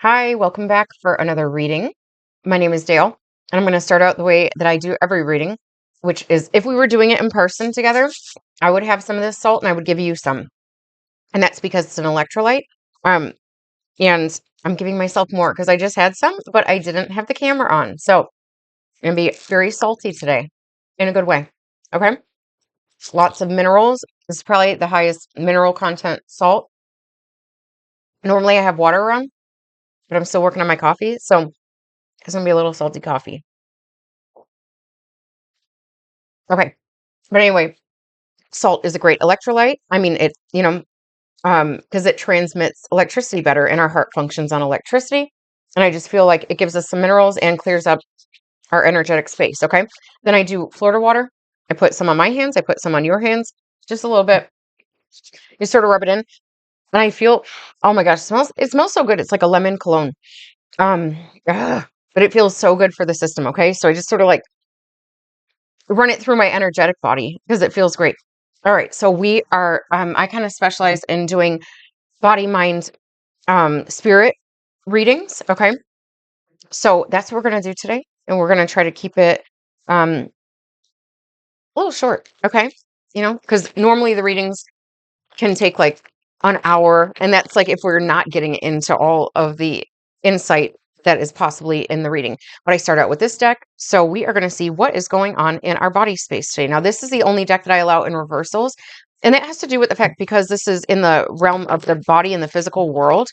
Hi, welcome back for another reading. My name is Dale, and I'm going to start out the way that I do every reading, which is if we were doing it in person together, I would have some of this salt and I would give you some. And that's because it's an electrolyte. Um, and I'm giving myself more because I just had some, but I didn't have the camera on. So I'm going to be very salty today in a good way. Okay. Lots of minerals. This is probably the highest mineral content salt. Normally I have water around, but I'm still working on my coffee. So it's going to be a little salty coffee. Okay. But anyway, salt is a great electrolyte. I mean, because it transmits electricity better and our heart functions on electricity. And I just feel like it gives us some minerals and clears up our energetic space. Okay. Then I do Florida water. I put some on my hands. I put some on your hands, just a little bit. You sort of rub it in. And I feel, oh my gosh, it smells so good. It's like a lemon cologne. Um, but it feels so good for the system. Okay. So I just sort of like run it through my energetic body because it feels great. All right. So we are, I kind of specialize in doing body, mind, spirit readings. Okay. So that's what we're going to do today. And we're going to try to keep it a little short. Okay. Because normally the readings can take like an hour. And that's like if we're not getting into all of the insight that is possibly in the reading. But I start out with this deck. So we are going to see what is going on in our body space today. Now, this is the only deck that I allow in reversals. And it has to do with the fact because this is in the realm of the body and the physical world.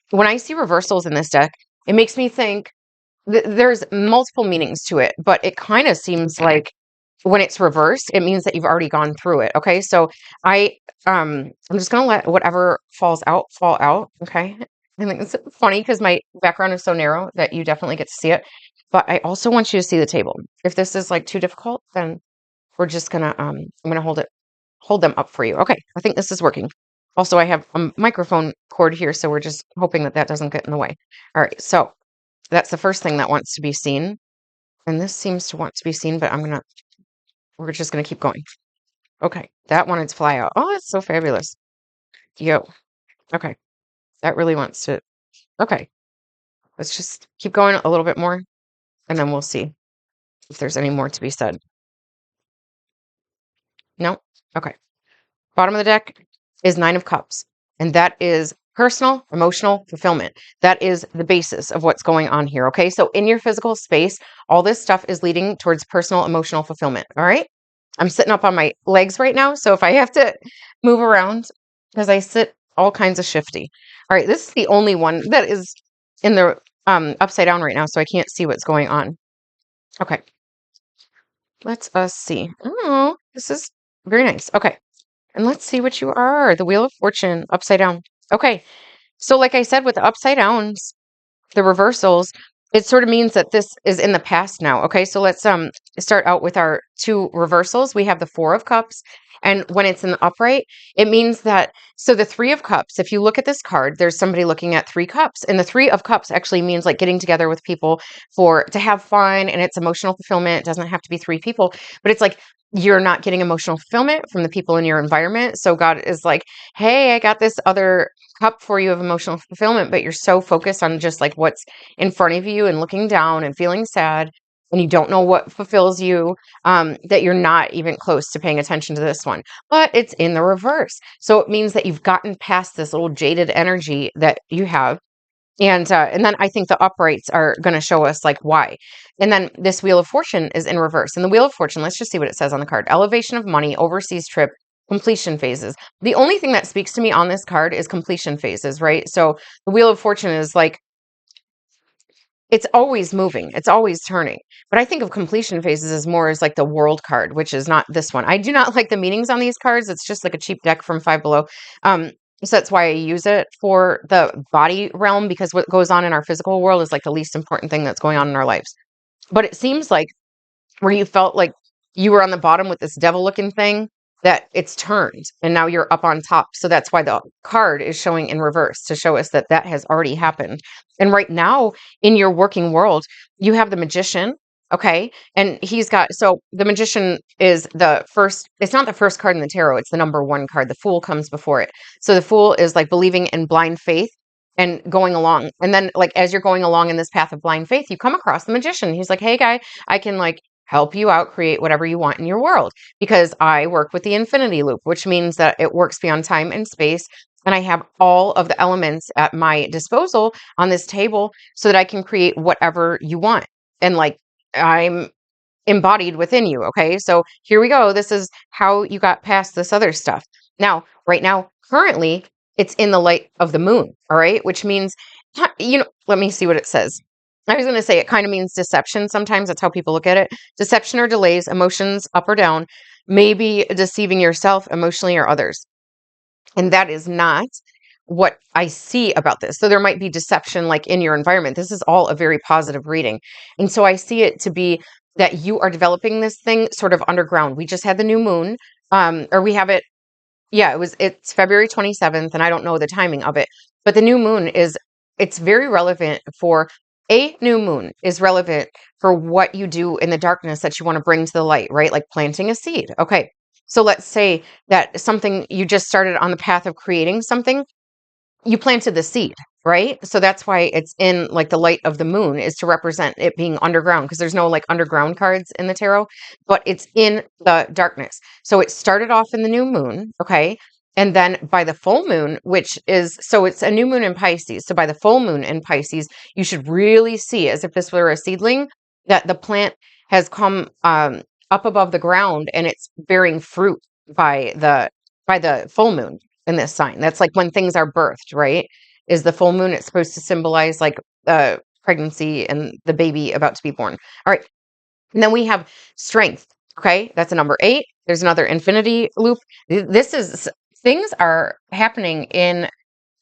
When I see reversals in this deck, it makes me think there's multiple meanings to it, but it kind of seems like when it's reversed, it means that you've already gone through it. Okay. So I'm just gonna let whatever falls out fall out. Okay. I think it's funny because my background is so narrow that you definitely get to see it. But I also want you to see the table. If this is like too difficult, then we're just gonna I'm gonna hold them up for you. Okay, I think this is working. Also, I have a microphone cord here, so we're just hoping that that doesn't get in the way. All right, so that's the first thing that wants to be seen. And this seems to want to be seen, but we're just gonna keep going. Okay, that wanted to fly out. Oh, it's so fabulous. Yo, okay, that really wants to. Okay, let's just keep going a little bit more, and then we'll see if there's any more to be said. No? Okay. Bottom of the deck is Nine of Cups, and that is personal, emotional fulfillment. That is the basis of what's going on here. Okay. So in your physical space, all this stuff is leading towards personal, emotional fulfillment. All right. I'm sitting up on my legs right now. So if I have to move around, because I sit all kinds of shifty. All right. This is the only one that is in the upside down right now. So I can't see what's going on. Okay. Let's us see. Oh, this is very nice. Okay. And let's see what you are. The Wheel of Fortune upside down. Okay. So, like I said, with the upside downs, the reversals, it sort of means that this is in the past now. Okay. So let's start out with our two reversals. We have the Four of Cups. And when it's in the upright, it means that so the Three of Cups, if you look at this card, there's somebody looking at three cups. And the Three of Cups actually means like getting together with people to have fun and it's emotional fulfillment. It doesn't have to be three people, but it's like you're not getting emotional fulfillment from the people in your environment. So God is like, hey, I got this other cup for you of emotional fulfillment, but you're so focused on just like what's in front of you and looking down and feeling sad and you don't know what fulfills you, that you're not even close to paying attention to this one. But it's in the reverse. So it means that you've gotten past this little jaded energy that you have. And then I think the uprights are going to show us like why. And then this Wheel of Fortune is in reverse. And the Wheel of Fortune, let's just see what it says on the card. Elevation of money, overseas trip, completion phases. The only thing that speaks to me on this card is completion phases, right? So the Wheel of Fortune is like it's always moving, it's always turning. But I think of completion phases as more as like the world card, which is not this one. I do not like the meanings on these cards. It's just like a cheap deck from Five Below. So that's why I use it for the body realm because what goes on in our physical world is like the least important thing that's going on in our lives. But it seems like where you felt like you were on the bottom with this devil looking thing, that it's turned and now you're up on top. So that's why the card is showing in reverse to show us that that has already happened. And right now in your working world, you have the Magician. Okay. And so the Magician is it's not the first card in the tarot. It's the number one card. The Fool comes before it. So the Fool is like believing in blind faith. and going along. And then like as you're going along in this path of blind faith, you come across the magician. He's like, "Hey guy, I can like help you out create whatever you want in your world because I work with the infinity loop, which means that it works beyond time and space. And I have all of the elements at my disposal on this table so that I can create whatever you want. And like I'm embodied within you. Okay. So here we go. This is how you got past this other stuff. Now, right now, currently, it's in the light of the moon. All right. Which means, let me see what it says. I was going to say it kind of means deception. Sometimes that's how people look at it. Deception or delays, emotions up or down, maybe deceiving yourself emotionally or others. And that is not what I see about this. So there might be deception like in your environment. This is all a very positive reading. And so I see it to be that you are developing this thing sort of underground. We just had the new moon, or we have it. Yeah, it's February 27th, and I don't know the timing of it, but the new moon it's very relevant for a new moon is relevant for what you do in the darkness that you want to bring to the light, right? Like planting a seed. Okay. So let's say that something you just started on the path of creating something, you planted the seed, right? So that's why it's in like the light of the moon is to represent it being underground because there's no like underground cards in the tarot, but it's in the darkness. So it started off in the new moon, okay? And then by the full moon, so it's a new moon in Pisces. So by the full moon in Pisces, you should really see as if this were a seedling that the plant has come up above the ground and it's bearing fruit by the full moon in this sign. That's like when things are birthed, right? Is the full moon. It's supposed to symbolize like pregnancy and the baby about to be born. All right. And then we have strength. Okay. That's a number 8. There's another infinity loop. This is things are happening in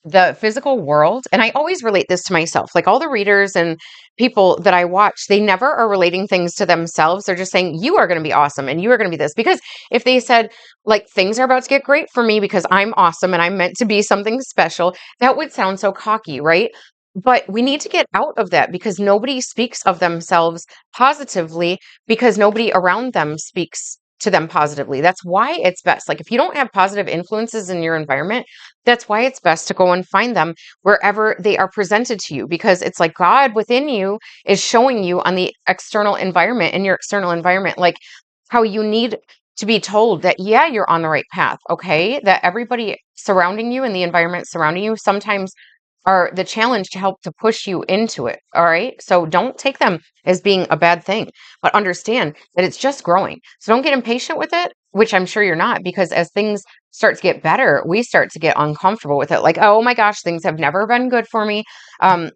the physical world. And I always relate this to myself. Like all the readers and people that I watch, they never are relating things to themselves. They're just saying, you are going to be awesome and you are going to be this. Because if they said, like, things are about to get great for me because I'm awesome and I'm meant to be something special, that would sound so cocky, right? But we need to get out of that because nobody speaks of themselves positively because nobody around them speaks to them positively. That's why it's best. Like if you don't have positive influences in your environment, that's why it's best to go and find them wherever they are presented to you because it's like God within you is showing you on the external environment, in your external environment, like how you need to be told that, yeah, you're on the right path. Okay. That everybody surrounding you and the environment surrounding you sometimes are the challenge to help to push you into it. All right. So don't take them as being a bad thing, but understand that it's just growing. So don't get impatient with it, which I'm sure you're not, because as things start to get better, we start to get uncomfortable with it. Like, oh my gosh, things have never been good for me,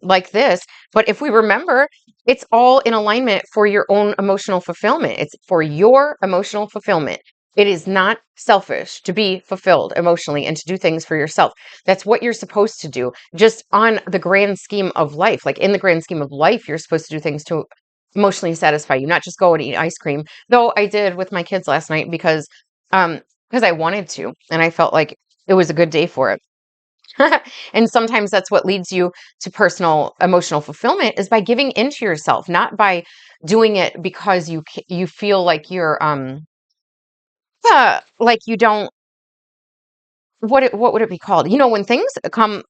like this. But if we remember, it's all in alignment for your own emotional fulfillment. It's for your emotional fulfillment. It is not selfish to be fulfilled emotionally and to do things for yourself. That's what you're supposed to do, just on the grand scheme of life. Like in the grand scheme of life, you're supposed to do things to emotionally satisfy you, not just go and eat ice cream. Though I did with my kids last night because I wanted to and I felt like it was a good day for it. And sometimes that's what leads you to personal emotional fulfillment is by giving into yourself, not by doing it because you feel like you're like you don't what would it be called? When things come,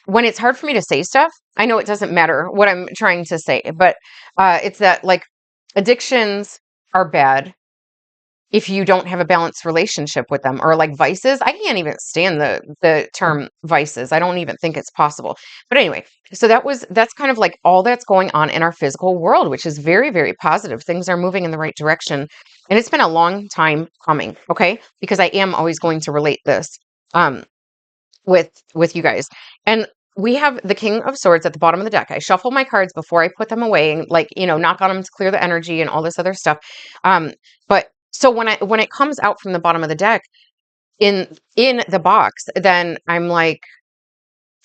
when it's hard for me to say stuff, I know it doesn't matter what I'm trying to say, but it's that like addictions are bad if you don't have a balanced relationship with them, or like vices. I can't even stand the term vices. I don't even think it's possible. But anyway, so that's kind of like all that's going on in our physical world, which is very, very positive. Things are moving in the right direction. And it's been a long time coming, okay? Because I am always going to relate this um with you guys. And we have the King of Swords at the bottom of the deck. I shuffle my cards before I put them away and like, knock on them to clear the energy and all this other stuff. But so when it comes out from the bottom of the deck in the box, then I'm like,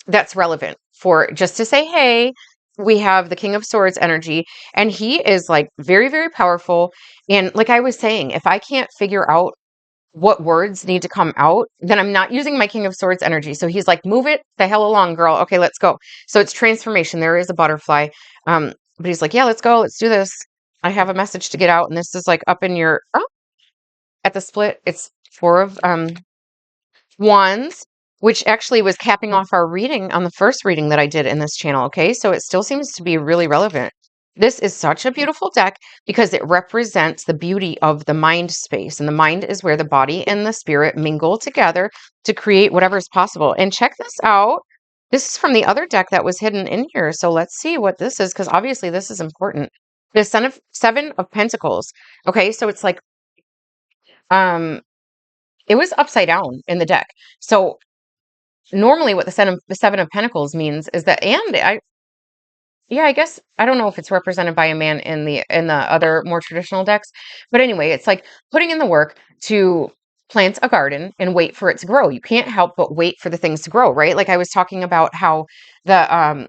that's relevant for just to say, hey, we have the King of Swords energy, and he is like very, very powerful. And like I was saying, if I can't figure out what words need to come out, then I'm not using my King of Swords energy. So he's like, move it the hell along, girl. Okay, let's go. So it's transformation. There is a butterfly. But he's like, yeah, let's go. Let's do this. I have a message to get out. And this is like up in at the split. It's 4 of wands. which actually was capping off our reading on the first reading that I did in this channel. Okay, so it still seems to be really relevant. This is such a beautiful deck because it represents the beauty of the mind space. And the mind is where the body and the spirit mingle together to create whatever is possible. And check this out. This is from the other deck that was hidden in here. So let's see what this is, because obviously this is important. The Seven of Pentacles. Okay, so it's like um it was upside down in the deck. So normally what the Seven of Pentacles means is that, and I guess I don't know if it's represented by a man in the other more traditional decks, but anyway, it's like putting in the work to plant a garden and wait for it to grow. You can't help but wait for the things to grow, right? Like I was talking about how the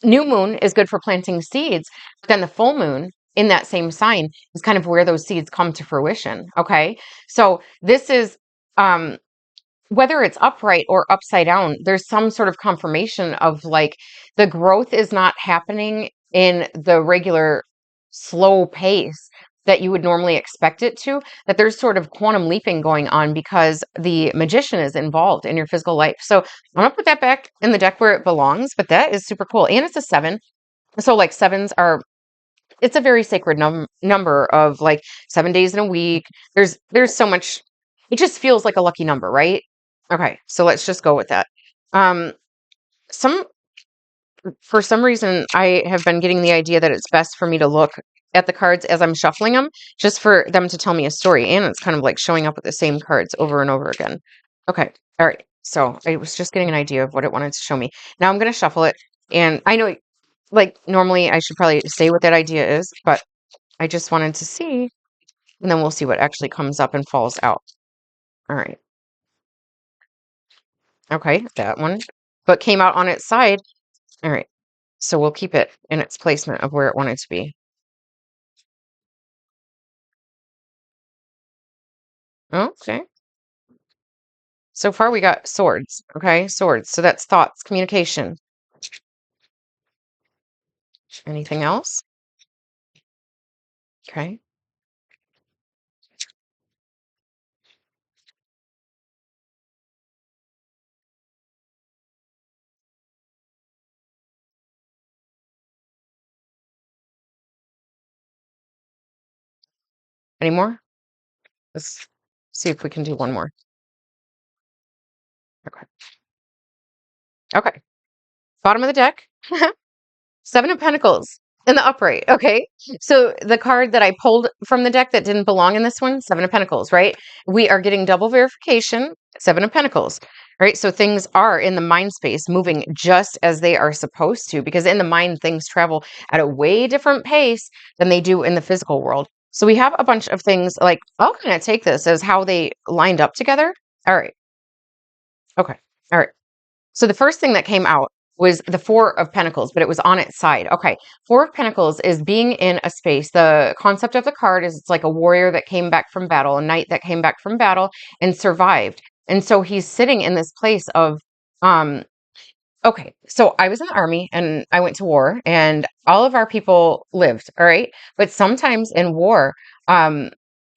new moon is good for planting seeds, but then the full moon in that same sign is kind of where those seeds come to fruition. Okay. So this is whether it's upright or upside down, there's some sort of confirmation of like the growth is not happening in the regular slow pace that you would normally expect it to, that there's sort of quantum leaping going on because the magician is involved in your physical life. So I'm going to put that back in the deck where it belongs, but that is super cool. And it's a 7. So like sevens are, it's a very sacred number of like 7 days in a week. There's so much, it just feels like a lucky number, right? Okay, so let's just go with that. Um, some for some reason, I have been getting the idea that it's best for me to look at the cards as I'm shuffling them, just for them to tell me a story. And it's kind of like showing up with the same cards over and over again. Okay, all right. So I was just getting an idea of what it wanted to show me. Now I'm going to shuffle it. And I know, like, normally I should probably say what that idea is, but I just wanted to see. And then we'll see what actually comes up and falls out. All right. Okay, that one. But came out on its side. All right. So we'll keep it in its placement of where it wanted to be. Okay. So far we got swords. Okay, swords. So that's thoughts, communication. Anything else? Okay. Any more? Let's see if we can do one more. Okay. Okay. Bottom of the deck. Seven of Pentacles in the upright. Okay. So the card that I pulled from the deck that didn't belong in this one, Seven of Pentacles, right? We are getting double verification, Seven of Pentacles, right? So things are in the mind space moving just as they are supposed to, because in the mind, things travel at a way different pace than they do in the physical world. So we have a bunch of things like, I'll kind of take this as how they lined up together. All right. Okay. All right. So the first thing that came out was the Four of Pentacles, but it was on its side. Okay. Four of Pentacles is being in a space. The concept of the card is it's like a warrior that came back from battle, a knight that came back from battle and survived. And so he's sitting in this place of, um, okay, so I was in the army and I went to war and all of our people lived, all right? But sometimes in war, um,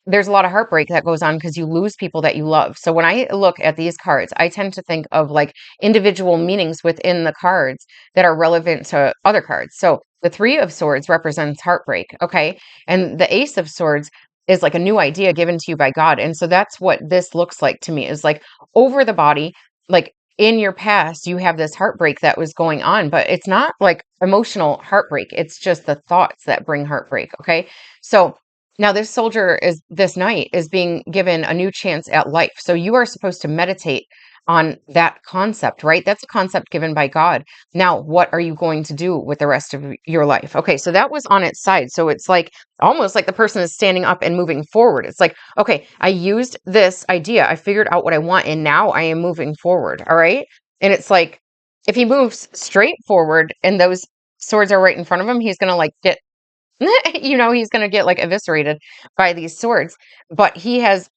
there's a lot of heartbreak that goes on because you lose people that you love. So when I look at these cards, I tend to think of like individual meanings within the cards that are relevant to other cards. So the Three of Swords represents heartbreak, okay? And the Ace of Swords is like a new idea given to you by God. And so that's what this looks like to me, is like over the body, like in your past, you have this heartbreak that was going on, but it's not like emotional heartbreak. It's just the thoughts that bring heartbreak. Okay. So now this knight is being given a new chance at life. So you are supposed to meditate on that concept, right? That's a concept given by God. Now, what are you going to do with the rest of your life? Okay. So that was on its side. So it's like almost like the person is standing up and moving forward. It's like, okay, I used this idea. I figured out what I want and now I am moving forward. All right. And it's like, if he moves straight forward and those swords are right in front of him, he's going to like get, he's going to get like eviscerated by these swords. But he has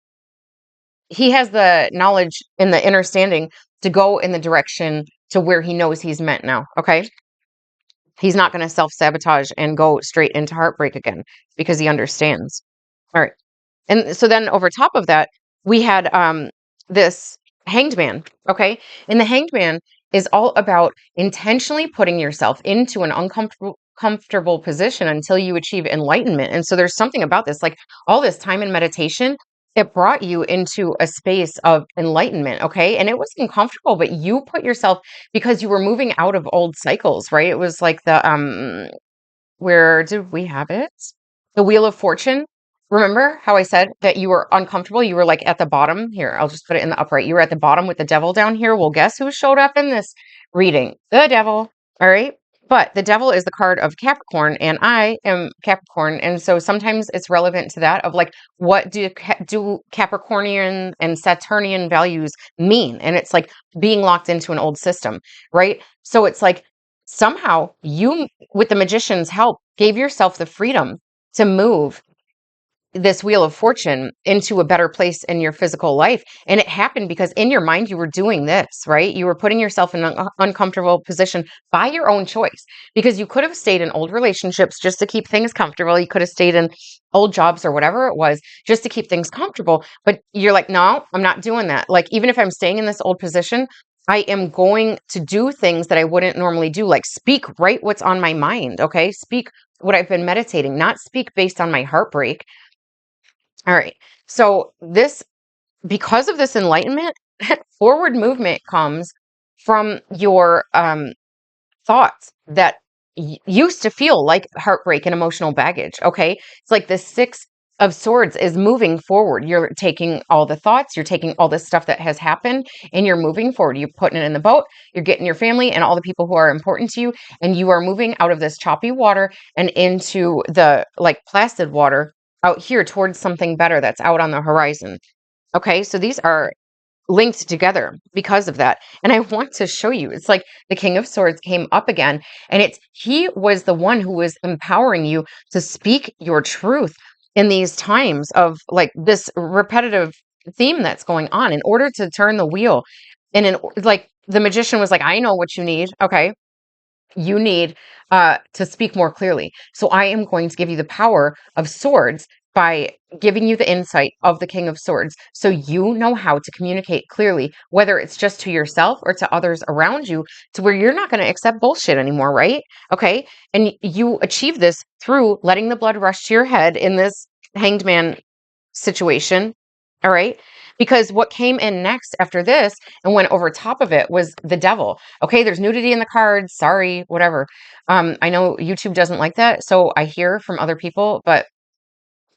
the knowledge and the understanding to go in the direction to where he knows he's meant now. Okay. He's not going to self-sabotage and go straight into heartbreak again because he understands. All right. And so then over top of that, we had this Hanged Man. Okay. And the Hanged Man is all about intentionally putting yourself into an uncomfortable position until you achieve enlightenment. And so there's something about this, like all this time in meditation, it brought you into a space of enlightenment. Okay. And it was uncomfortable, but you put yourself, because you were moving out of old cycles, right? It was like where did we have it? The Wheel of Fortune. Remember how I said that you were uncomfortable? You were like at the bottom. Here, I'll just put it in the upright. You were at the bottom with the devil down here. Well, guess who showed up in this reading? The devil. All right. But the devil is the card of Capricorn, and I am Capricorn. And so sometimes it's relevant to that of like, what do Capricornian and Saturnian values mean? And it's like being locked into an old system, right? So it's like somehow you, with the magician's help, gave yourself the freedom to move this Wheel of Fortune into a better place in your physical life. And it happened because in your mind, you were doing this, right? You were putting yourself in an uncomfortable position by your own choice, because you could have stayed in old relationships just to keep things comfortable. You could have stayed in old jobs or whatever it was just to keep things comfortable. But you're like, no, I'm not doing that. Like, even if I'm staying in this old position, I am going to do things that I wouldn't normally do, like speak right what's on my mind. Okay. Speak what I've been meditating, not speak based on my heartbreak. All right. So because of this enlightenment, forward movement comes from your thoughts that used to feel like heartbreak and emotional baggage. Okay. It's like the Six of Swords is moving forward. You're taking all the thoughts, you're taking all the stuff that has happened, and you're moving forward. You're putting it in the boat, you're getting your family and all the people who are important to you, and you are moving out of this choppy water and into the like placid water out here towards something better that's out on the horizon. Okay. So these are linked together because of that. And I want to show you, it's like the King of Swords came up again, and he was the one who was empowering you to speak your truth in these times of like this repetitive theme that's going on in order to turn the wheel. And like the magician was like, I know what you need. Okay. You need to speak more clearly. So I am going to give you the power of swords by giving you the insight of the King of Swords, so you know how to communicate clearly, whether it's just to yourself or to others around you, to where you're not going to accept bullshit anymore, right? Okay. And you achieve this through letting the blood rush to your head in this Hanged Man situation. All right. Because what came in next after this and went over top of it was the devil. Okay. There's nudity in the cards. Sorry, whatever. I know YouTube doesn't like that. So I hear from other people, but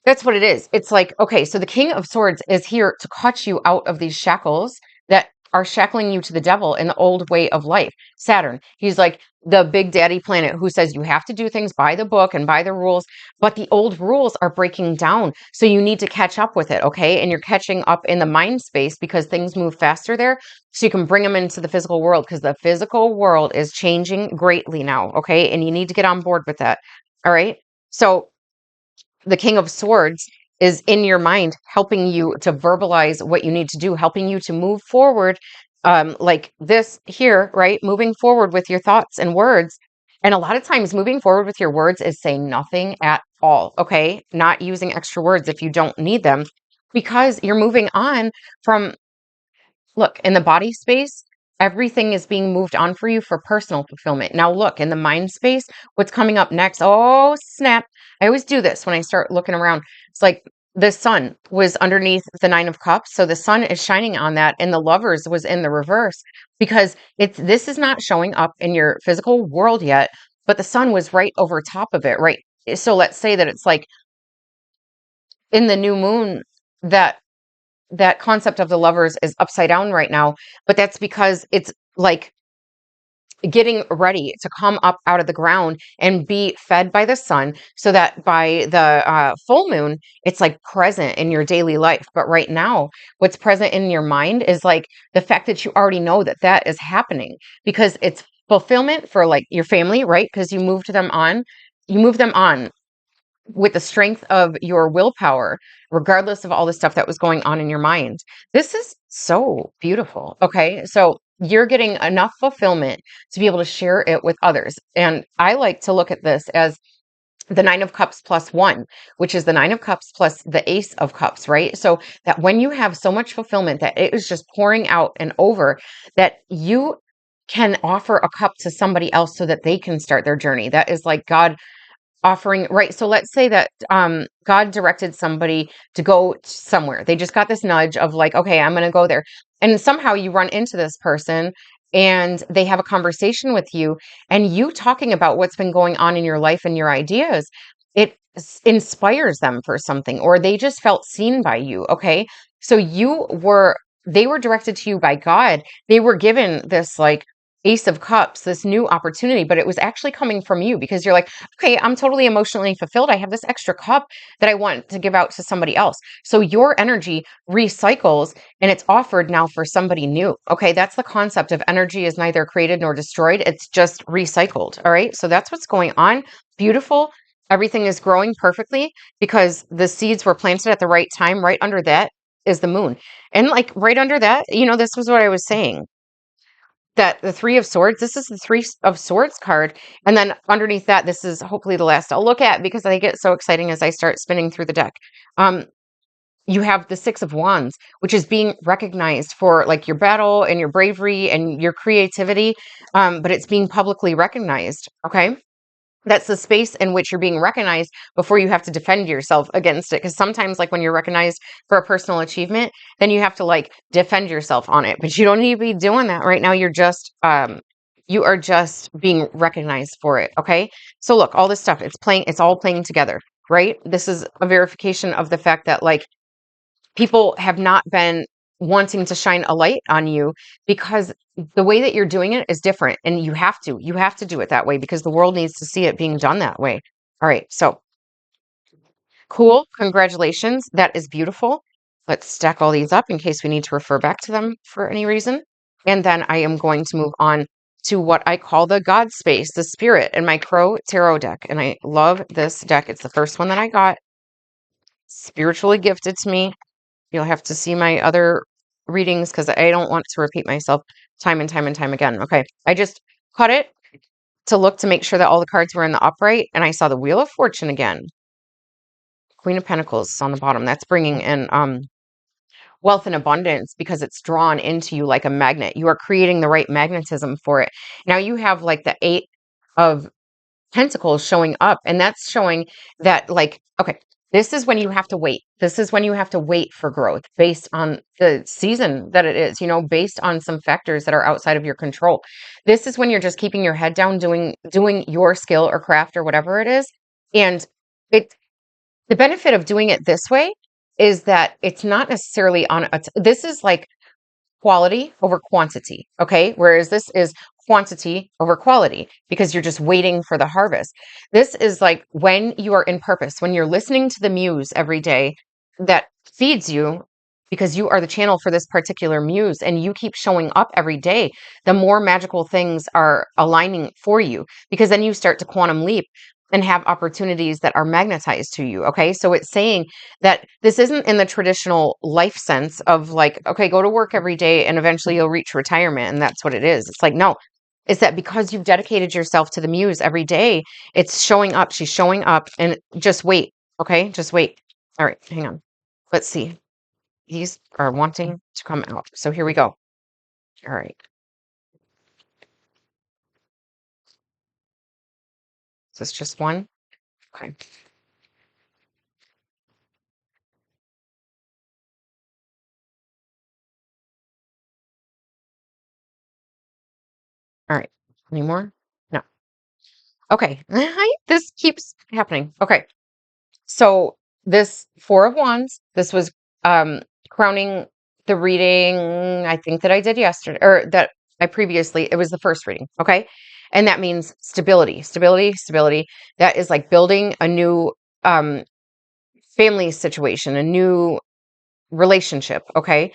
that's what it is. It's like, okay, so the King of Swords is here to cut you out of these shackles that are shackling you to the devil in the old way of life. Saturn, he's like the big daddy planet who says you have to do things by the book and by the rules, but the old rules are breaking down. So you need to catch up with it, okay? And you're catching up in the mind space because things move faster there. So you can bring them into the physical world, because the physical world is changing greatly now, okay? And you need to get on board with that. All right. So the King of Swords is in your mind, helping you to verbalize what you need to do, helping you to move forward, like this here, right? Moving forward with your thoughts and words. And a lot of times, moving forward with your words is saying nothing at all, okay? Not using extra words if you don't need them, because you're moving on from, look, in the body space, everything is being moved on for you for personal fulfillment. Now, look, in the mind space, what's coming up next? Oh, snap. I always do this when I start looking around. It's like the sun was underneath the Nine of Cups. So the sun is shining on that, and the Lovers was in the reverse, because this is not showing up in your physical world yet, but the sun was right over top of it, right? So let's say that it's like in the new moon, that concept of the Lovers is upside down right now, but that's because it's like getting ready to come up out of the ground and be fed by the sun, so that by the full moon, it's like present in your daily life. But right now, what's present in your mind is like the fact that you already know that that is happening, because it's fulfillment for like your family, right? Because you move them on with the strength of your willpower, regardless of all the stuff that was going on in your mind. This is so beautiful. Okay. So you're getting enough fulfillment to be able to share it with others. And I like to look at this as the Nine of Cups plus one, which is the Nine of Cups plus the Ace of Cups, right? So that when you have so much fulfillment that it is just pouring out and over, that you can offer a cup to somebody else so that they can start their journey. That is like God offering, right? So let's say that God directed somebody to go somewhere. They just got this nudge of like, okay, I'm going to go there. And somehow you run into this person and they have a conversation with you, and you talking about what's been going on in your life and your ideas, it inspires them for something, or they just felt seen by you. Okay. So they were directed to you by God. They were given this like Ace of Cups, this new opportunity, but it was actually coming from you because you're like, okay, I'm totally emotionally fulfilled. I have this extra cup that I want to give out to somebody else. So your energy recycles and it's offered now for somebody new. Okay, that's the concept of energy is neither created nor destroyed. It's just recycled. All right, so that's what's going on. Beautiful. Everything is growing perfectly because the seeds were planted at the right time. Right under that is the moon. And like right under that, this was what I was saying, that the Three of Swords, this is the Three of Swords card. And then underneath that, this is hopefully the last I'll look at because I get so exciting as I start spinning through the deck. You have the Six of Wands, which is being recognized for like your battle and your bravery and your creativity. But it's being publicly recognized. Okay. That's the space in which you're being recognized before you have to defend yourself against it. Because sometimes, like when you're recognized for a personal achievement, then you have to like defend yourself on it. But you don't need to be doing that right now. You are just being recognized for it. Okay. So look, all this stuff, it's all playing together, right? This is a verification of the fact that like people have not been wanting to shine a light on you because the way that you're doing it is different, and you have to do it that way because the world needs to see it being done that way. All right, so cool, congratulations, that is beautiful. Let's stack all these up in case we need to refer back to them for any reason, and then I am going to move on to what I call the God space, the spirit, and my Crow Tarot deck. And I love this deck. It's the first one that I got, spiritually gifted to me. You'll have to see my other readings because I don't want to repeat myself time and time and time again. Okay. I just cut it to look to make sure that all the cards were in the upright, and I saw the Wheel of Fortune again. Queen of Pentacles is on the bottom. That's bringing in wealth and abundance because it's drawn into you like a magnet. You are creating the right magnetism for it. Now you have like the Eight of Pentacles showing up, and that's showing that like, okay, this is when you have to wait. This is when you have to wait for growth based on the season that it is, based on some factors that are outside of your control. This is when you're just keeping your head down, doing your skill or craft or whatever it is. And the benefit of doing it this way is that it's not necessarily this is like quality over quantity, okay? Whereas this is quantity over quality because you're just waiting for the harvest. This is like when you are in purpose, when you're listening to the muse every day that feeds you because you are the channel for this particular muse and you keep showing up every day, the more magical things are aligning for you because then you start to quantum leap and have opportunities that are magnetized to you. Okay. So it's saying that this isn't in the traditional life sense of like, okay, go to work every day and eventually you'll reach retirement. And that's what it is. It's like, no, it's that because you've dedicated yourself to the muse every day, it's showing up. She's showing up, and just wait. Okay. Just wait. All right. Hang on. Let's see. These are wanting to come out. So here we go. All right. Is this just one? Okay. All right. Any more? No. Okay. This keeps happening. Okay. So this Four of Wands, this was crowning the reading I think that I did yesterday, or that I previously, it was the first reading. Okay. And that means stability, stability, stability. That is like building a new family situation, a new relationship. Okay.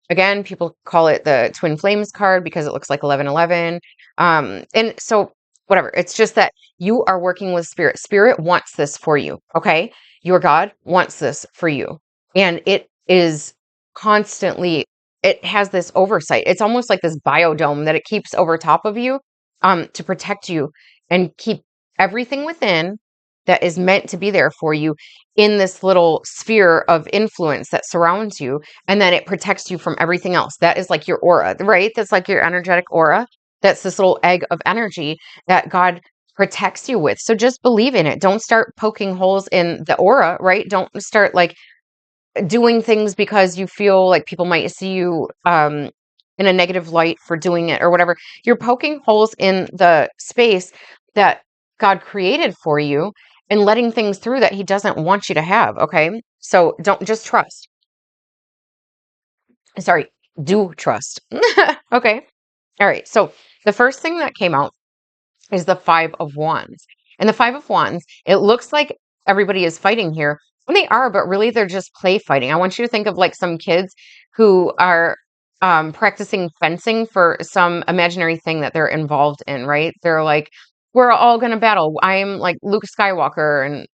Again, people call it the twin flames card because it looks like 1111. And so whatever, it's just that you are working with spirit. Spirit wants this for you. Okay. Your God wants this for you. And it is constantly, it has this oversight. It's almost like this biodome that it keeps over top of you, to protect you and keep everything within that is meant to be there for you in this little sphere of influence that surrounds you. And then it protects you from everything else. That is like your aura, right? That's like your energetic aura. That's this little egg of energy that God protects you with. So just believe in it. Don't start poking holes in the aura, right? Don't start like doing things because you feel like people might see you in a negative light for doing it or whatever. You're poking holes in the space that God created for you and letting things through that he doesn't want you to have. Okay. So don't just trust. Sorry, do trust. Okay. All right. So the first thing that came out is the Five of Wands. And the Five of Wands, it looks like everybody is fighting here. And they are, but really they're just play fighting. I want you to think of like some kids who are practicing fencing for some imaginary thing that they're involved in, right? They're like, we're all going to battle. I'm like Luke Skywalker and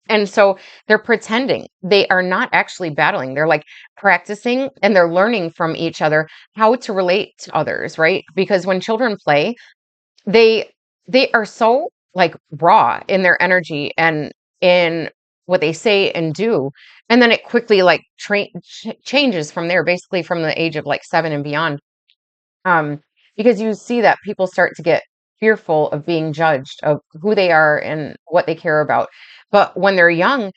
and so they're pretending. They are not actually battling. They're like practicing and they're learning from each other how to relate to others, right? Because when children play, they they are so like raw in their energy and in what they say and do, and then it quickly like changes from there, basically from the age of like 7 and beyond, um because you see that people start to get fearful of being judged of who they are and what they care about. But when they're young,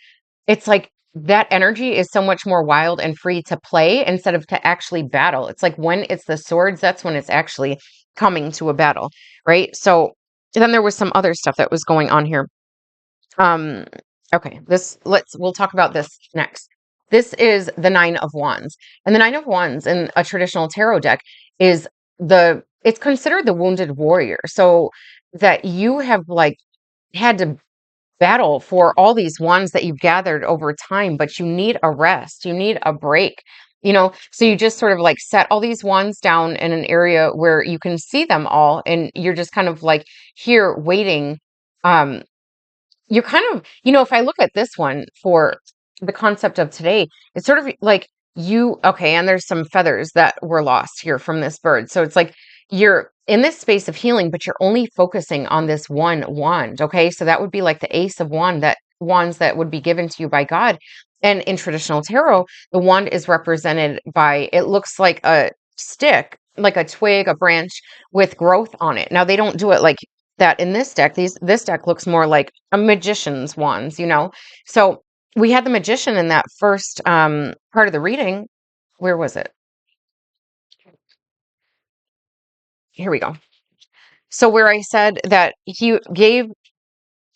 it's like that energy is so much more wild and free to play instead of to actually battle. It's like when it's the swords, that's when it's actually coming to a battle, right? So then there was some other stuff that was going on here. Um, okay, we'll talk about this next. This is the Nine of Wands. And the Nine of Wands in a traditional tarot deck is it's considered the wounded warrior. So that you have like had to battle for all these wands that you've gathered over time, but you need a rest, you need a break, so you just sort of like set all these wands down in an area where you can see them all, and you're just kind of like here waiting. You're kind of, if I look at this one for the concept of today, it's sort of like okay, and there's some feathers that were lost here from this bird. So it's like you're in this space of healing, but you're only focusing on this one wand. Okay. So that would be like the Ace of Wands that would be given to you by God. And in traditional tarot, the wand is represented by, it looks like a stick, like a twig, a branch with growth on it. Now they don't do it like that in this deck. This deck looks more like a magician's wands. So we had the magician in that first part of the reading. Where was it? Here we go. So where I said that he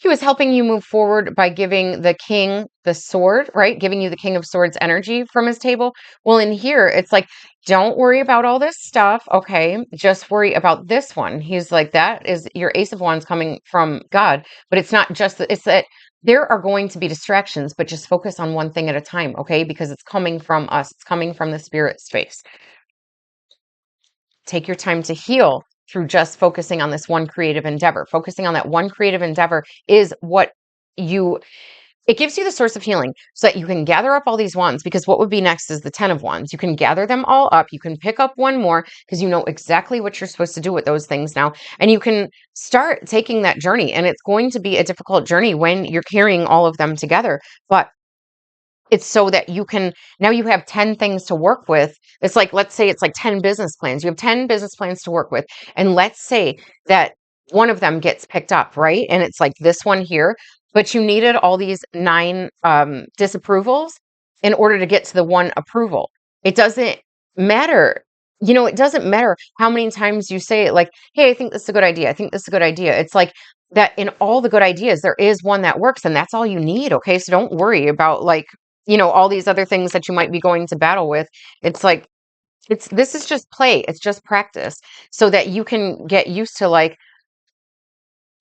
was helping you move forward by giving the king the sword, right? Giving you the King of Swords energy from his table. Well, in here, it's like, don't worry about all this stuff. Okay. Just worry about this one. He's like, that is your Ace of Wands coming from God. But it's not just that, it's that there are going to be distractions, but just focus on one thing at a time. Okay. Because it's coming from us, it's coming from the spirit space. Take your time to heal through just focusing on this one creative endeavor. Focusing on that one creative endeavor is what it gives you the source of healing so that you can gather up all these wands, because what would be next is the 10 of Wands. You can gather them all up. You can pick up one more because you know exactly what you're supposed to do with those things now. And you can start taking that journey. And it's going to be a difficult journey when you're carrying all of them together. But it's so that now you have 10 things to work with. It's like, let's say it's like 10 business plans. You have 10 business plans to work with. And let's say that one of them gets picked up, right? And it's like this one here, but you needed all these 9 disapprovals in order to get to the one approval. It doesn't matter. It doesn't matter how many times you say it, like, hey, I think this is a good idea. I think this is a good idea. It's like that in all the good ideas, there is one that works, and that's all you need. Okay. So don't worry about like, all these other things that you might be going to battle with. It's like, this is just play. It's just practice so that you can get used to like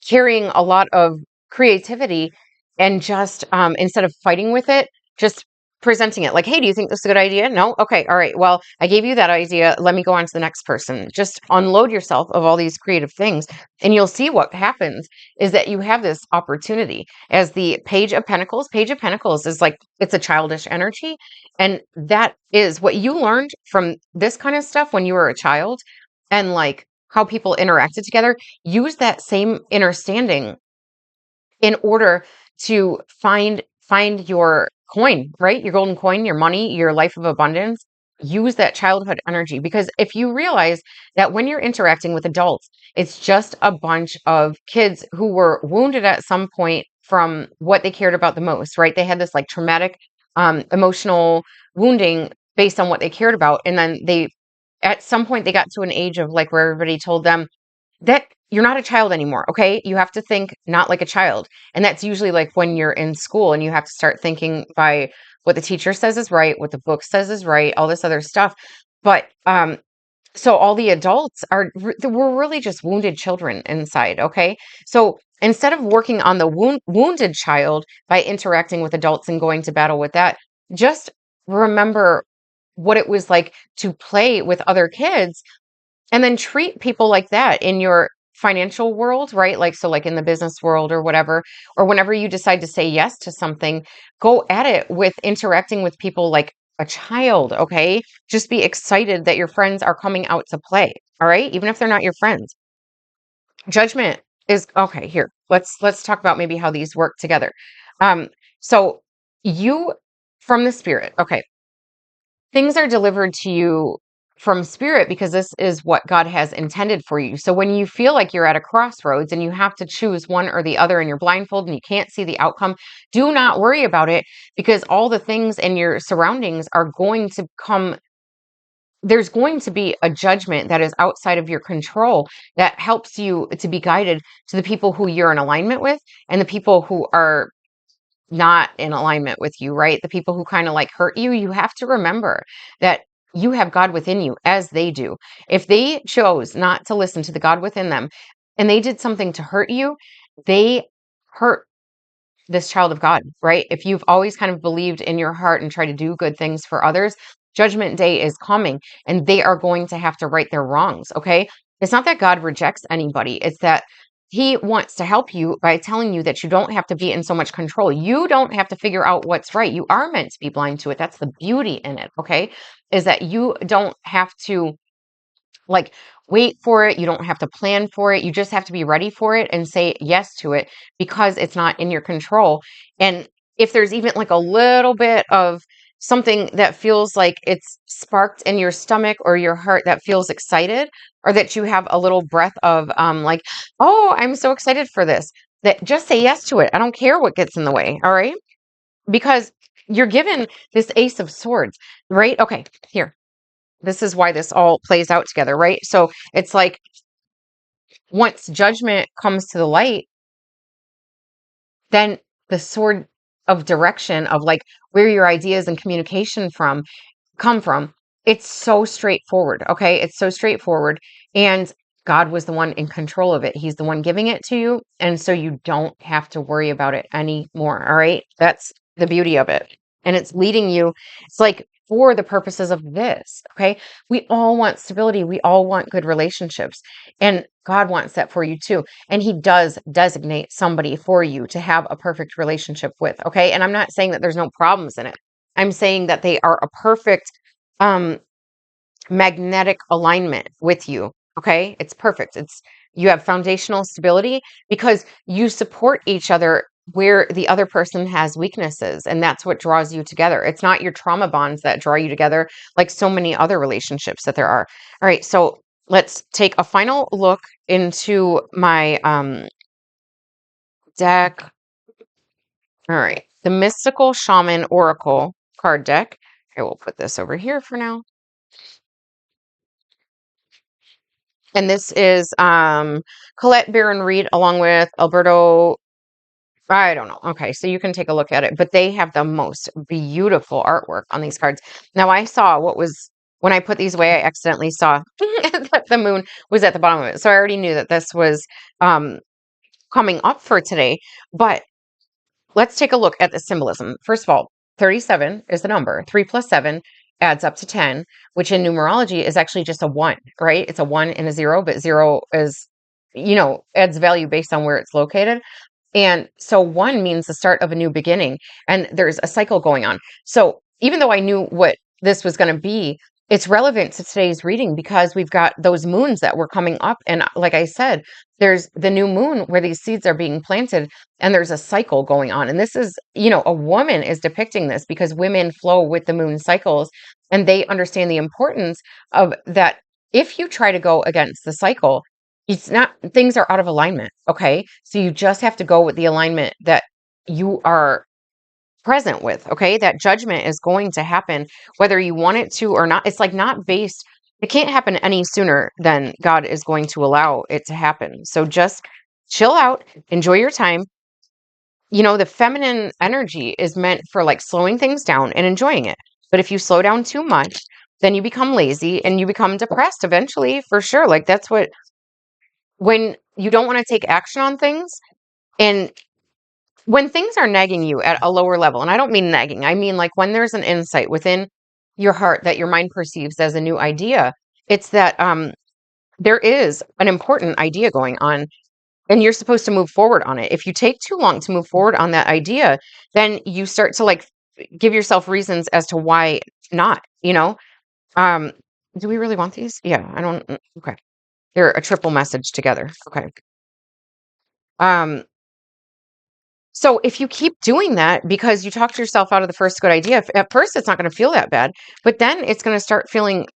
carrying a lot of creativity and just, instead of fighting with it, just presenting it like, hey, do you think this is a good idea? No? Okay. All right. Well, I gave you that idea. Let me go on to the next person. Just unload yourself of all these creative things. And you'll see what happens is that you have this opportunity as the Page of Pentacles. Page of Pentacles is like, it's a childish energy. And that is what you learned from this kind of stuff when you were a child, and like how people interacted together. Use that same understanding in order to find your coin, right? Your golden coin, your money, your life of abundance. Use that childhood energy, because if you realize that when you're interacting with adults, it's just a bunch of kids who were wounded at some point from what they cared about the most, right? They had this like traumatic emotional wounding based on what they cared about, and then they at some point they got to an age of like where everybody told them that you're not a child anymore. Okay. You have to think not like a child. And that's usually like when you're in school and you have to start thinking by what the teacher says is right, what the book says is right, all this other stuff. But, so all the adults we're really just wounded children inside. Okay. So instead of working on the wounded child by interacting with adults and going to battle with that, just remember what it was like to play with other kids, and then treat people like that in your financial world, right? Like, so like in the business world or whatever, or whenever you decide to say yes to something, go at it with interacting with people like a child, okay? Just be excited that your friends are coming out to play, all right? Even if they're not your friends. Judgment is okay, here. Let's talk about maybe how these work together. So you from the spirit, okay, things are delivered to you from spirit because this is what God has intended for you. So when you feel like you're at a crossroads and you have to choose one or the other and you're blindfolded and you can't see the outcome, do not worry about it, because all the things in your surroundings are going to come. There's going to be a judgment that is outside of your control that helps you to be guided to the people who you're in alignment with and the people who are not in alignment with you, right? The people who kind of like hurt you, you have to remember that you have God within you as they do. If they chose not to listen to the God within them and they did something to hurt you, they hurt this child of God, right? If you've always kind of believed in your heart and try to do good things for others, judgment day is coming and they are going to have to right their wrongs, okay? It's not that God rejects anybody, it's that he wants to help you by telling you that you don't have to be in so much control. You don't have to figure out what's right. You are meant to be blind to it. That's the beauty in it, okay? Is that you don't have to like wait for it. You don't have to plan for it. You just have to be ready for it and say yes to it because it's not in your control. And if there's even like a little bit of something that feels like it's sparked in your stomach or your heart that feels excited, or that you have a little breath of like, oh, I'm so excited for this, that just say yes to it. I don't care what gets in the way. All right. Because you're given this Ace of Swords, right? Okay, here. This is why this all plays out together, right? So it's like once judgment comes to the light, then the sword of direction of like where your ideas and communication come from, it's so straightforward. Okay. It's so straightforward. And God was the one in control of it. He's the one giving it to you. And so you don't have to worry about it anymore. All right. That's the beauty of it. And it's leading you. It's like for the purposes of this. Okay. We all want stability. We all want good relationships. And God wants that for you too. And he does designate somebody for you to have a perfect relationship with. Okay. And I'm not saying that there's no problems in it. I'm saying that they are a perfect um magnetic alignment with you. Okay. It's perfect. You have foundational stability because you support each other where the other person has weaknesses. And that's what draws you together. It's not your trauma bonds that draw you together like so many other relationships that there are. All right. So let's take a final look into my deck. All right. The Mystical Shaman Oracle card deck. Okay, we'll put this over here for now. And this is Colette Baron Reed along with Alberto. I don't know. Okay, so you can take a look at it, but they have the most beautiful artwork on these cards. Now, I saw when I put these away, I accidentally saw that the moon was at the bottom of it. So I already knew that this was coming up for today. But let's take a look at the symbolism. First of all, 37 is the number. 3 plus 7 adds up to 10, which in numerology is actually just a 1, right? It's a 1 and a 0, but 0 is, adds value based on where it's located. And so 1 means the start of a new beginning, and there's a cycle going on. So even though I knew what this was going to be, it's relevant to today's reading because we've got those moons that were coming up. And like I said, there's the new moon where these seeds are being planted and there's a cycle going on. And this is, a woman is depicting this because women flow with the moon cycles and they understand the importance of that. If you try to go against the cycle, it's not, things are out of alignment. Okay. So you just have to go with the alignment that you are present with. Okay. That judgment is going to happen whether you want it to or not. It's like not based, it can't happen any sooner than God is going to allow it to happen. So just chill out, enjoy your time. The feminine energy is meant for like slowing things down and enjoying it. But if you slow down too much, then you become lazy and you become depressed eventually, for sure. Like that's what, when you don't want to take action on things and when things are nagging you at a lower level, and I don't mean nagging, I mean like when there's an insight within your heart that your mind perceives as a new idea, it's that there is an important idea going on and you're supposed to move forward on it. If you take too long to move forward on that idea, then you start to like give yourself reasons as to why not. Um, do we really want these? Yeah, I don't. Okay. They're a triple message together. Okay. Um, So if you keep doing that because you talked yourself out of the first good idea, at first it's not going to feel that bad, but then it's going to start feeling,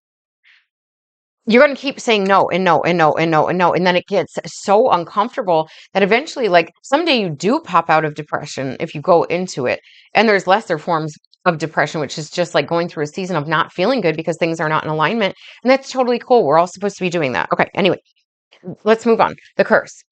you're going to keep saying no and no and no and no and no. And then it gets so uncomfortable that eventually, like someday you do pop out of depression if you go into it. And there's lesser forms of depression, which is just like going through a season of not feeling good because things are not in alignment. And that's totally cool. We're all supposed to be doing that. Okay. Anyway, let's move on. The curse.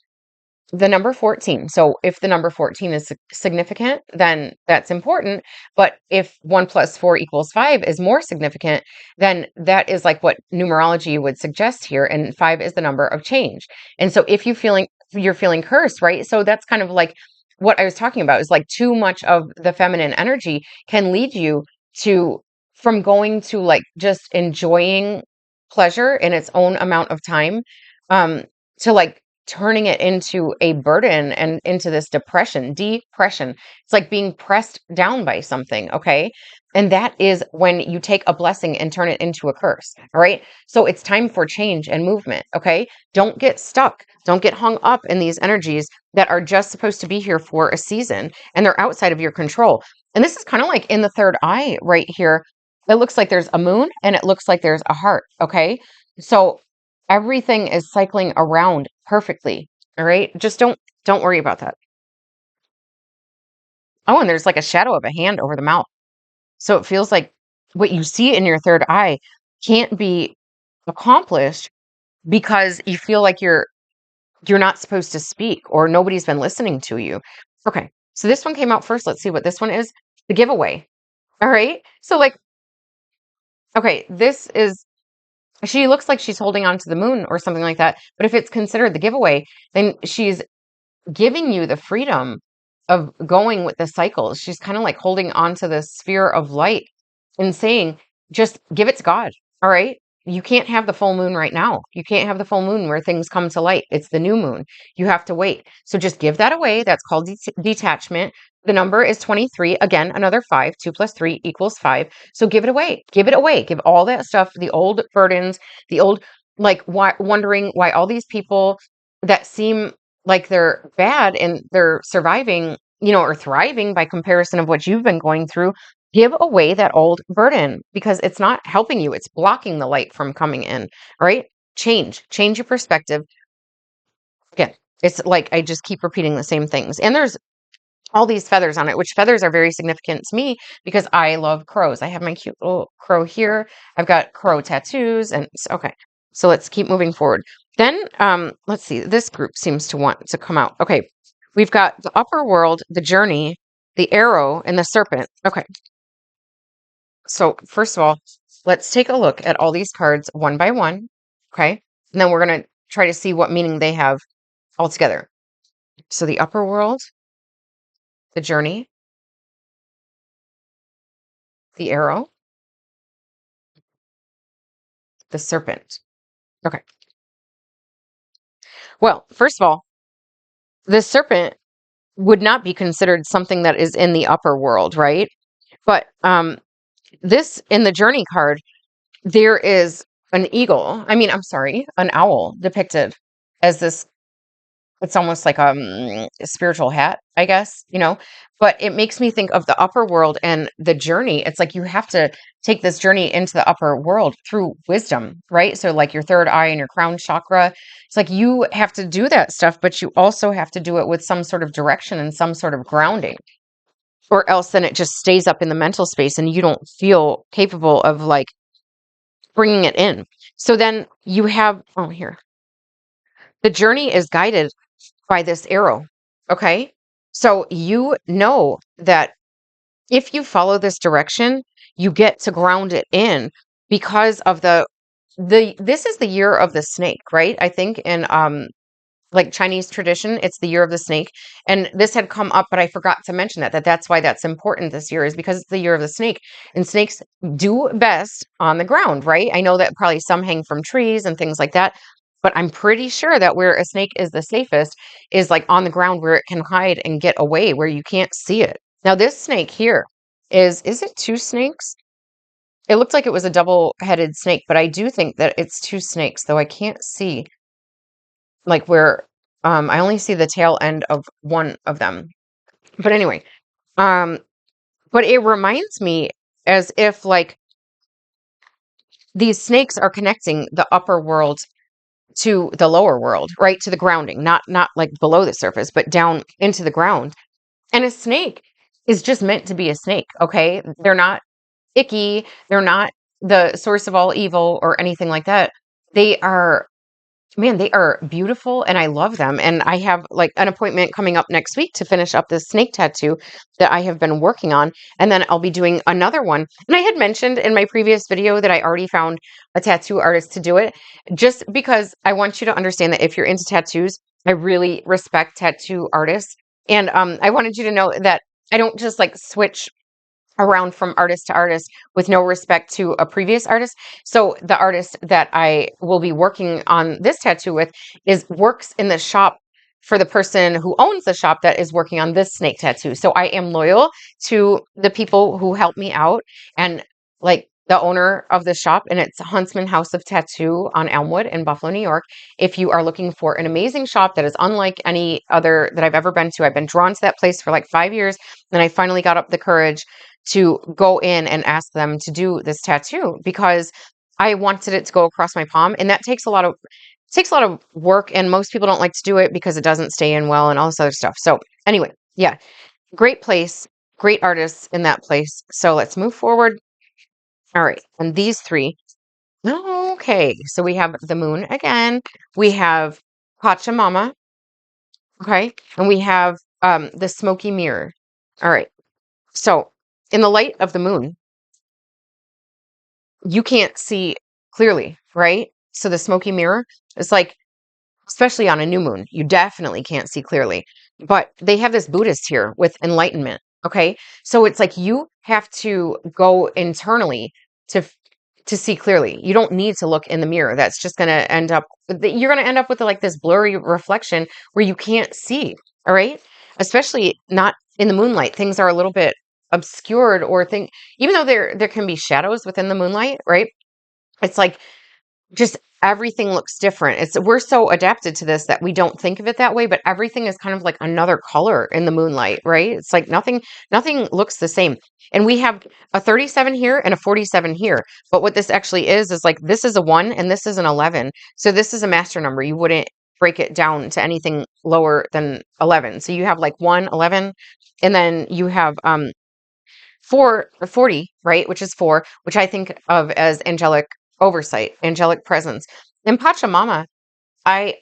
The number 14. So if the number 14 is significant, then that's important. But if 1 plus 4 equals 5 is more significant, then that is like what numerology would suggest here. And 5 is the number of change. And so if you're feeling cursed, right? So that's kind of like what I was talking about is like too much of the feminine energy can lead you to from going to like just enjoying pleasure in its own amount of time, um, to like turning it into a burden and into this depression. It's like being pressed down by something. Okay. And that is when you take a blessing and turn it into a curse. All right. So it's time for change and movement. Okay. Don't get stuck. Don't get hung up in these energies that are just supposed to be here for a season and they're outside of your control. And this is kind of like in the third eye right here. It looks like there's a moon and it looks like there's a heart. Okay. So everything is cycling around perfectly. All right. Just don't worry about that. Oh, and there's like a shadow of a hand over the mouth. So it feels like what you see in your third eye can't be accomplished because you feel like you're not supposed to speak or nobody's been listening to you. Okay. So this one came out first. Let's see what this one is. The giveaway. All right. So like, okay, she looks like she's holding on to the moon or something like that. But if it's considered the giveaway, then she's giving you the freedom of going with the cycles. She's kind of like holding on to the sphere of light and saying, just give it to God. All right. You can't have the full moon right now. You can't have the full moon where things come to light. It's the new moon. You have to wait. So just give that away. That's called detachment. The number is 23. Again, another 5. 2 plus 3 equals 5. So give it away. Give it away. Give all that stuff, the old burdens, the old, like, wondering why all these people that seem like they're bad and they're surviving, or thriving by comparison of what you've been going through. Give away that old burden because it's not helping you. It's blocking the light from coming in. All right. Change your perspective. Again, it's like I just keep repeating the same things. And there's all these feathers on it, which feathers are very significant to me because I love crows. I have my cute little crow here. I've got crow tattoos okay. So let's keep moving forward. Then let's see. This group seems to want to come out. Okay. We've got the upper world, the journey, the arrow, and the serpent. Okay. So first of all, let's take a look at all these cards one by one. Okay. And then we're going to try to see what meaning they have all together. So the upper world, the journey, the arrow, the serpent. Okay. Well, first of all, the serpent would not be considered something that is in the upper world, right? But this in the journey card, there is an eagle. I mean, I'm sorry, an owl depicted as this. It's almost like a spiritual hat, I guess, but it makes me think of the upper world and the journey. It's like you have to take this journey into the upper world through wisdom, right? So like your third eye and your crown chakra, it's like you have to do that stuff, but you also have to do it with some sort of direction and some sort of grounding, or else then it just stays up in the mental space and you don't feel capable of like bringing it in. So then you have, oh, here, the journey is guided by this arrow. Okay. So you know that if you follow this direction, you get to ground it in because of this is the year of the snake, right? I think in like Chinese tradition, it's the year of the snake. And this had come up, but I forgot to mention that's why that's important this year, is because it's the year of the snake. And snakes do best on the ground, right? I know that probably some hang from trees and things like that, but I'm pretty sure that where a snake is the safest is like on the ground where it can hide and get away, where you can't see it. Now, this snake here is it two snakes? It looked like it was a double-headed snake, but I do think that it's two snakes, though I can't see like where I only see the tail end of one of them. But anyway, um but it reminds me as if like these snakes are connecting the upper world to the lower world, right? To the grounding, not like below the surface, but down into the ground. And a snake is just meant to be a snake, okay? They're not icky, they're not the source of all evil or anything like that. They are, man, they are beautiful and I love them. And I have like an appointment coming up next week to finish up this snake tattoo that I have been working on. And then I'll be doing another one. And I had mentioned in my previous video that I already found a tattoo artist to do it, just because I want you to understand that if you're into tattoos, I really respect tattoo artists. And I wanted you to know that I don't just like switch around from artist to artist with no respect to a previous artist. So the artist that I will be working on this tattoo with works in the shop for the person who owns the shop that is working on this snake tattoo. So I am loyal to the people who help me out, and like the owner of the shop, and it's Huntsman House of Tattoo on Elmwood in Buffalo, New York. If you are looking for an amazing shop that is unlike any other that I've ever been to, I've been drawn to that place for like 5 years, and I finally got up the courage to go in and ask them to do this tattoo because I wanted it to go across my palm, and that takes a lot of work, and most people don't like to do it because it doesn't stay in well and all this other stuff. So anyway, yeah, great place, great artists in that place. So let's move forward. All right, and these three. Okay, so we have the moon again. We have Pachamama. Okay, and we have the smoky mirror. All right, so in the light of the moon, you can't see clearly, right? So the smoky mirror is like, especially on a new moon, you definitely can't see clearly. But they have this Buddhist here with enlightenment. Okay. So it's like you have to go internally to to see clearly. You don't need to look in the mirror. That's just going to end up, you're going to end up with like this blurry reflection where you can't see. All right. Especially not in the moonlight. Things are a little bit obscured, or even though there can be shadows within the moonlight, right? It's like just everything looks different. We're so adapted to this that we don't think of it that way, but everything is kind of like another color in the moonlight, right? It's like nothing looks the same. And we have a 37 here and a 47 here. But what this actually is like this is a 1 and this is an 11. So this is a master number. You wouldn't break it down to anything lower than 11. So you have like 1, 11, and then you have 40, right? Which is 4, which I think of as angelic oversight, angelic presence. And Pachamama, I,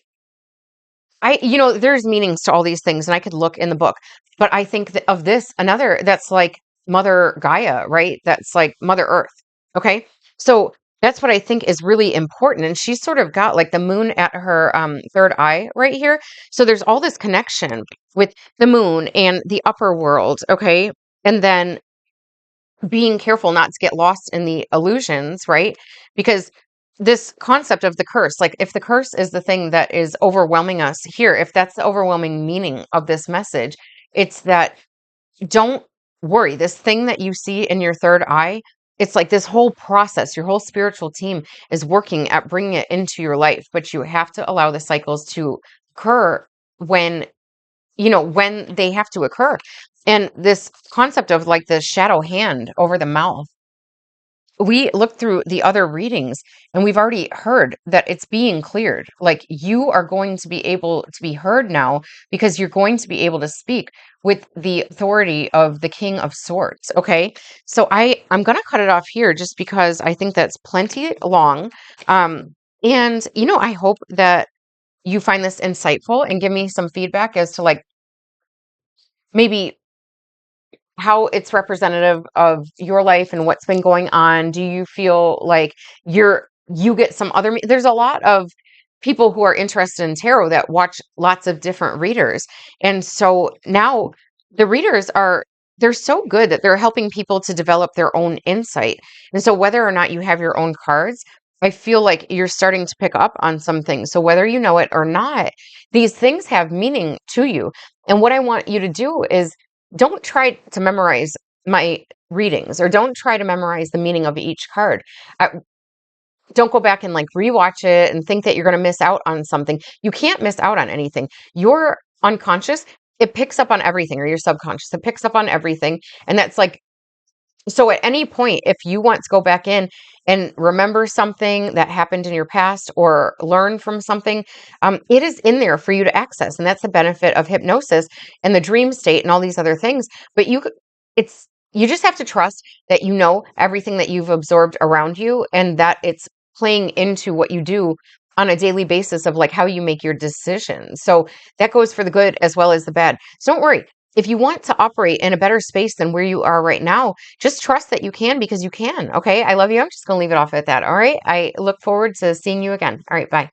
there's meanings to all these things, and I could look in the book, but I think that of this, another that's like Mother Gaia, right? That's like Mother Earth. Okay. So that's what I think is really important. And she's sort of got like the moon at her third eye right here. So there's all this connection with the moon and the upper world. Okay. And then being careful not to get lost in the illusions, right? Because this concept of the curse, like if the curse is the thing that is overwhelming us here, if that's the overwhelming meaning of this message, it's that don't worry. This thing that you see in your third eye, it's like this whole process, your whole spiritual team is working at bringing it into your life, but you have to allow the cycles to occur when, when they have to occur. And this concept of like the shadow hand over the mouth, we looked through the other readings and we've already heard that it's being cleared. Like you are going to be able to be heard now because you're going to be able to speak with the authority of the King of Swords. Okay. So I'm going to cut it off here just because I think that's plenty long. And, I hope that you find this insightful and give me some feedback as to like maybe how it's representative of your life and what's been going on. Do you feel like you get some other, there's a lot of people who are interested in tarot that watch lots of different readers. And so now the readers they're so good that they're helping people to develop their own insight. And so whether or not you have your own cards, I feel like you're starting to pick up on some things. So whether you know it or not, these things have meaning to you. And what I want you to do is don't try to memorize my readings or don't try to memorize the meaning of each card. Don't go back and like rewatch it and think that you're going to miss out on something. You can't miss out on anything. Your unconscious, it picks up on everything, or your subconscious, it picks up on everything. And that's like, so at any point, if you want to go back in and remember something that happened in your past or learn from something, it is in there for you to access. And that's the benefit of hypnosis and the dream state and all these other things. But you just have to trust that you know everything that you've absorbed around you and that it's playing into what you do on a daily basis of like how you make your decisions. So that goes for the good as well as the bad. So don't worry. If you want to operate in a better space than where you are right now, just trust that you can because you can. Okay. I love you. I'm just going to leave it off at that. All right. I look forward to seeing you again. All right. Bye.